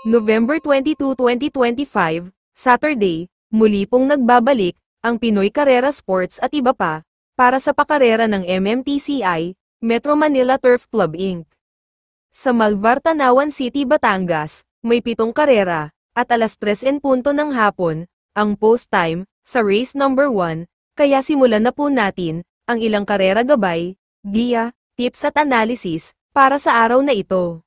November 22, 2025, Saturday, muli pong nagbabalik ang Pinoy Carrera Sports at iba pa para sa pakarera ng MMTCI, Metro Manila Turf Club Inc. Sa Malvar, Tanawan City, Batangas, may 7 karera at alas 3:00 ng hapon ang post time sa race number 1, kaya simulan na po natin ang ilang karera gabay, giya, tips at analysis para sa araw na ito.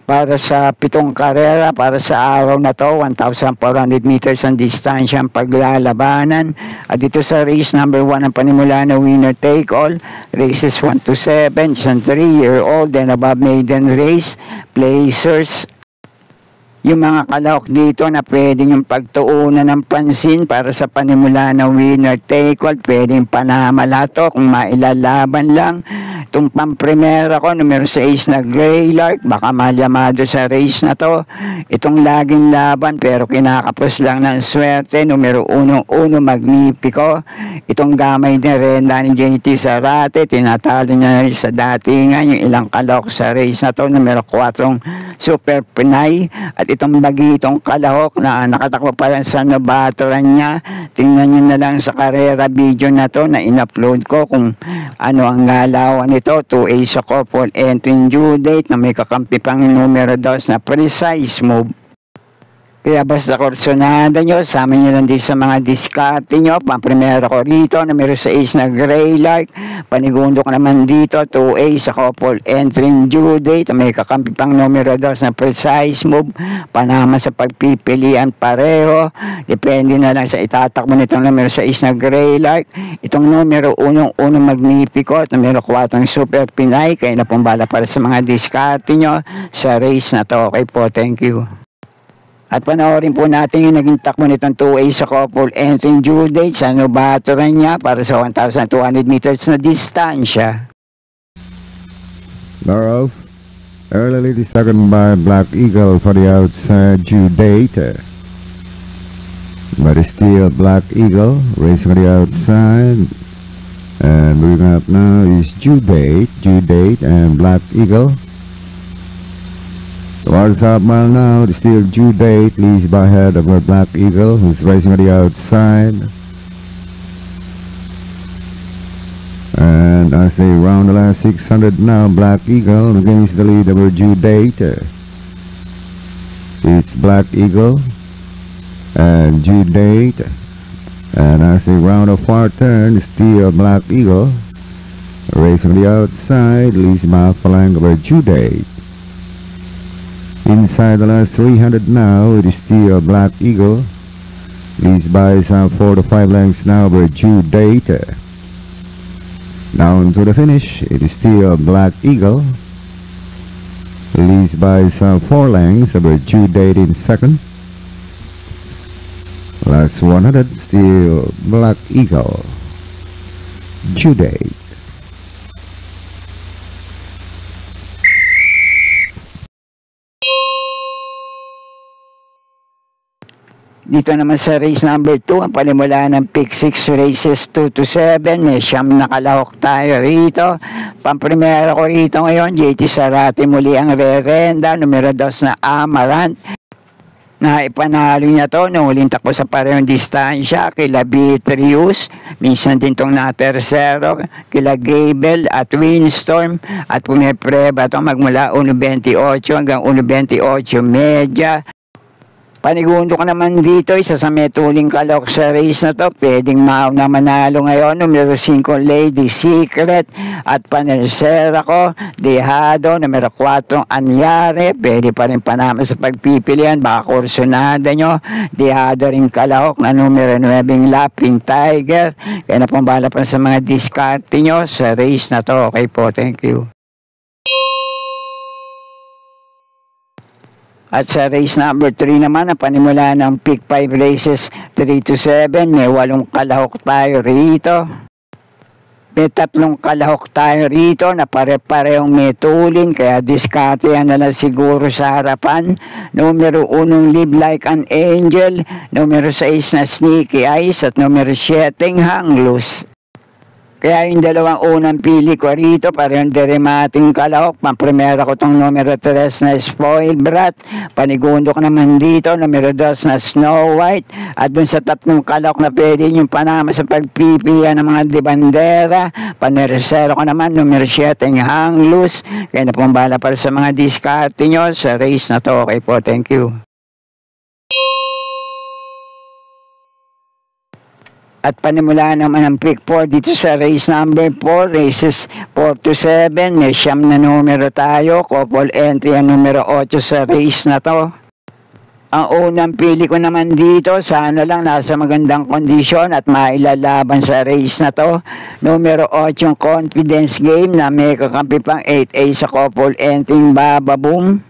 Para sa 7 karera, para sa araw na to, 1,400 meters ang distansya ang paglalabanan. At dito sa race number 1 ang panimula na winner take all. Races 1 to 7, isang 3-year-old and above maiden race, placers. Yung mga kalahok dito na pwedeng yung pagtuunan ng pansin para sa panimula na winner take all, pwedeng panamalato kung mailalaban lang. Itong pampremera ko, numero 6 na Greylark, baka malyamado sa race na to. Itong laging laban pero kinakapos lang ng swerte, numero 1 Magnifico. Itong gamay ni Renda ni JT Zarate, tinatalo niya rin sa datingan yung ilang kalahok sa race na to, numero 4 Super Pinay. At itong bagitong kalahok na nakatakbo pa lang sa nobatoran niya, tingnan nyo na lang sa karera video na to na in-upload ko kung ano ang galawan ito. 2A sa couple entering due date na may kakampi pang numero 2 na precise move. Kaya basta kursonada nyo, sama nyo lang din sa mga diskarte nyo. Pang-primera ko rito, numero 6 na Greylark. Panigundo ko naman dito, 2A sa couple entering due date. May kakampi pang numero 2 na precise move. Panama sa pagpipilian pareho. Depende na lang sa itatakbo nitong numero 6 na Greylark. Itong numero 1 Magnifico at numero 4 Super Pinay. Kaya na pong bala para sa mga diskarte nyo sa race na to. Okay po, thank you. At panoorin po natin yung naging takbo nitong 2A sa couple entering due date sa nobatoran niya para sa 1,200 meters na distansya. Barrow, early second by Black Eagle for the outside due date. But still Black Eagle racing for the outside. And moving up now is due date and Black Eagle. Towards up mile now, still due date leads by head of Black Eagle, who's racing on the outside. And I say round the last 600 now, Black Eagle against the lead of due date. It's Black Eagle and due date. And I say round of far turn, still Black Eagle racing on the outside, leads by flank of due date. Inside the last 300 now, it is still Black Eagle. Leads by some 4 to 5 lengths now by due date. Down to the finish, it is still Black Eagle. Leads by some 4 lengths by due date in second. Last 100, still Black Eagle. Due date. Dito naman sa race number 2, ang panimula ng pick 6 races 2 to 7. May siyam na kalahok tayo rito. Pamprimera ko rito ngayon, JT Zarate muli ang Rerenda, numero 2 na Amaranth. Na ipanalo niya to nung huling takbo sa parehong distansya kila Beatrius, minsan din tong na tercero, kila Gable at Windstorm, at pumipreba to magmula 1.28 hanggang 1.28 media. Panigundo ko naman dito, isa sa may tuling kalahok sa race na to, pwedeng mauna manalo ngayon, numero 5 Lady Secret, at panersera ko, Dehado, numero 4 Anyare, pwede pa rin panama sa pagpipilian, baka kursonada nyo, Dehado rin kalahok na numero 9 Laping Tiger, kaya na pong bala pa sa mga diskarte nyo sa race na to. Okay po, thank you. At sa race number 3 naman, ang panimula ng pick 5 races 3 to 7, may 8 kalahok tayo rito. May 3 kalahok tayo rito na pare-parehong may tulin, kaya diskarte yan na lang siguro sa harapan. Numero 1, Live Like an Angel. Numero 6 na Sneaky Eyes. At numero 7, Hang Loose. Kaya yung dalawang unang pili ko rito, parehong deremating kalahok. Pang-primera ko tong numero 3 na Spoiled Brat. Panigundo ko naman dito, numero 2 na Snow White. At dun sa 3 kalahok na pwede yung panama sa pagpipilian ng mga debandera. Paneresero ko naman, numero 7, Hang Loose. Kaya na pong bala para sa mga diskarte nyo sa race na to. Okay po, thank you. At panimula naman ang pick 4 dito sa race number 4, races 4 to 7, may siyam na numero tayo, couple entry ang numero 8 sa race na to. Ang unang pili ko naman dito, sana lang nasa magandang kondisyon at mailalaban sa race na to. Numero 8 yung Confidence Game na may kakampi pang 8A sa couple entry Bababoom.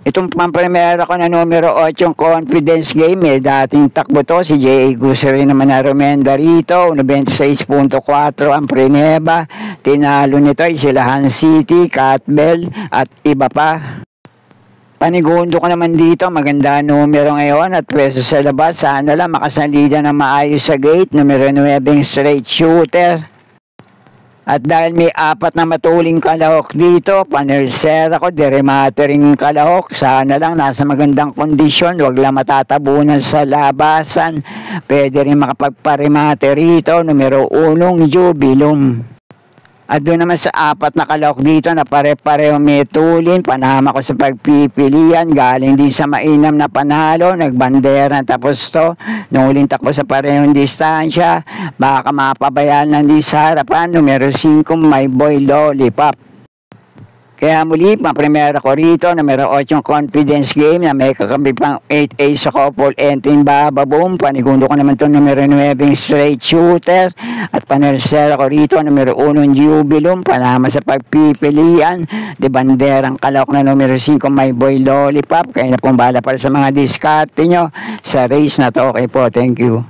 Itong pang-primera ko na numero 8 yung Confidence Game, dating takbo to, si J.A. Guseri naman na Romenda rito, 96.4 ang Preneba, tinalo nito ay Silahan City, Catbell at iba pa. Panigundo ko naman dito, maganda numero ngayon at pwesto sa labas, sana lang makasalida na maayos sa gate, numero 9 Straight Shooter. At dahil may 4 na matuling kalahok dito, panersera ko, deremate ring kalahok. Sana lang nasa magandang kondisyon, huwag lang matatabunan sa labasan. Pwede rin makapagparemate rito, numero 1, Jubilum. At doon naman sa 4 na kalahok dito na pare-pareho may tulin, panama ko sa pagpipilian, galing din sa mainam na panalo, nagbandera tapos to, nung uling takbo sa parehong distansya, baka mapabayaan lang din sa harapan, numero 5, My Boy Lollipop. Kaya muli, pang-primera ko rito, numero 8 yung Confidence Game na may kakampi pang 8A sa couple entry Bababoom. Panigundo ko naman itong numero 9 Straight Shooter. At panersera ko rito, numero 1 Jubilum, panama sa pagpipilian. De banderang kalahok na numero 5 My Boy Lollipop. Kaya na pong bala para sa mga diskarte nyo sa race na to. Okay po, thank you.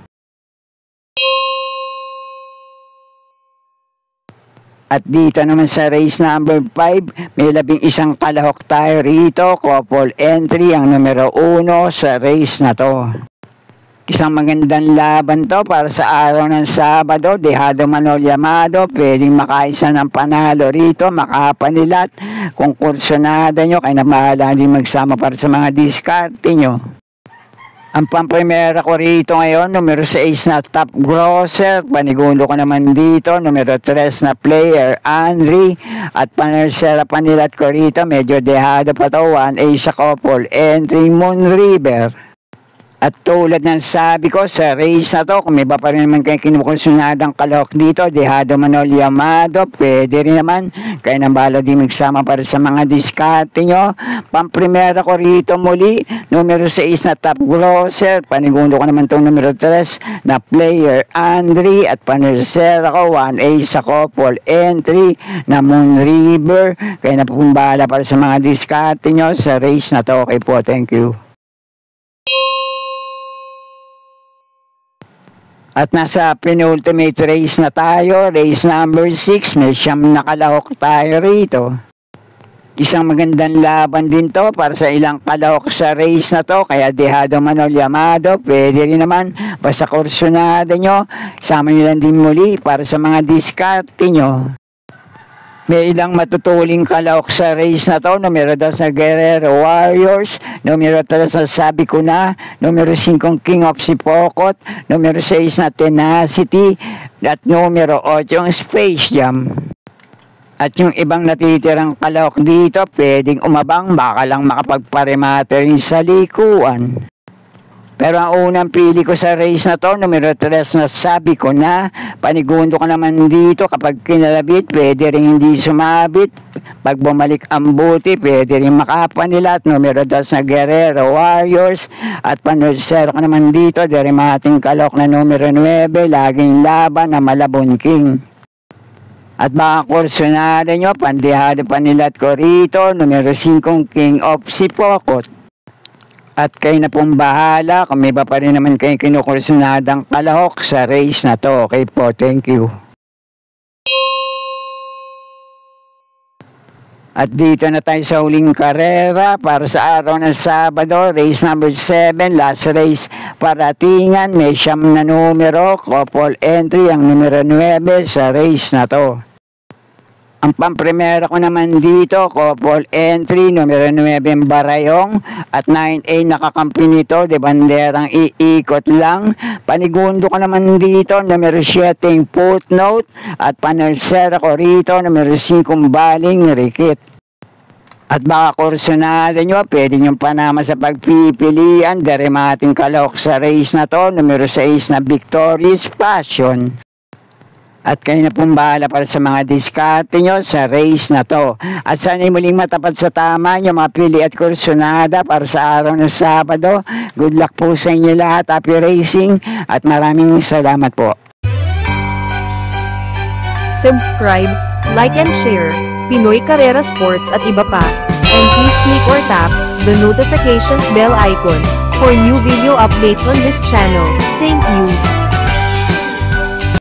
At dito naman sa race number 5, may 11 kalahok tayo rito, couple entry ang numero 1 sa race na to. Isang magandang laban to para sa araw ng Sabado, Dejado Manol Llamado, pwedeng makaisa ng panalo rito, makapanilat. Kung kursyonada nyo, kaya na mahala din magsama para sa mga diskarte nyo. Ang pang-primera ko rito ngayon, numero 6 na Top Grosser. Panigundo ko naman dito, numero 3 na Player Henry. At panersera panilat ko rito, medyo dehado pa to, 1A sa couple entry Moon River. At tulad ng sabi ko sa race na to, kung may iba pa rin naman kayo kinukonsunadang kalahok dito, Dejado Manol Llamado, pwede rin naman. Kaya nang bala din magsama para sa mga diskarte nyo. Pang-primera ko rito muli, numero 6 na Top Grosser. Panigundo ko naman itong numero 3 na Player Andre. At panersera ko, 1A sa couple entry na Moon River. Kaya na pong bala para sa mga diskarte nyo sa race na to. Okay po, thank you. At nasa penultimate race na tayo, race number 6, may 9 na kalahok tayo rito. Isang magandang laban din to para sa ilang kalahok sa race na to, kaya Dejado Manol Llamado, pwede rin naman, basta kursyonada nyo, sama nyo lang din muli para sa mga diskarte nyo. May ilang matutuling kalahok sa race na to, numero 2 na Guerrero Warriors, numero 3 na Sabi Ko Na, numero 5 King of Sipokot, numero 6 na Tenacity, at numero 8 Space Jam. At yung ibang natitirang kalahok dito, pwedeng umabang, baka lang makapagparemate rin sa likuan. Pero ang unang pili ko sa race na to, numero 3 na Sabi Ko Na. Panigundo ko naman dito, kapag kinalabit, pwede rin hindi sumabit. Pag bumalik ang buti, pwede rin makapanilat. Numero 2 na Guerrero Warriors. At panursero ko naman dito, deremating kalok na numero 9, laging laban na Malabon King. At baka kursyonada nyo, pandehado panilat ko rito, numero 5 King of Sipokot. At kayo na pong bahala kung may iba pa rin naman kayong kinukursunadang kalahok sa race na to. Okay po, thank you. At dito na tayo sa huling karera para sa araw ng Sabado, race number 7, last race paratingan, may siyam na numero, couple entry ang numero 9 sa race na to. Ang pamprimera ko naman dito, couple entry, numero 9 Barayong at 9A nakakampi nito, de banderang iikot lang. Panigundo ko naman dito, numero 7 Footnote at panersera ko rito, numero 5 Baling Rikit. At baka kursunada nyo, pwede nyo panama sa pagpipilian, derimating kalok sa race na to, numero 6 na Victorious Passion. At kayo na pong bahala para sa mga diskarte nyo sa race na to. At sana'y muling matapat sa tama nyo mga pili at kursunada para sa araw ng Sabado. Good luck po sa inyo lahat. Happy racing at maraming salamat po. Subscribe, like and share, Pinoy Carrera Sports at iba pa. And please click or tap the notifications bell icon for new video updates on this channel. Thank you.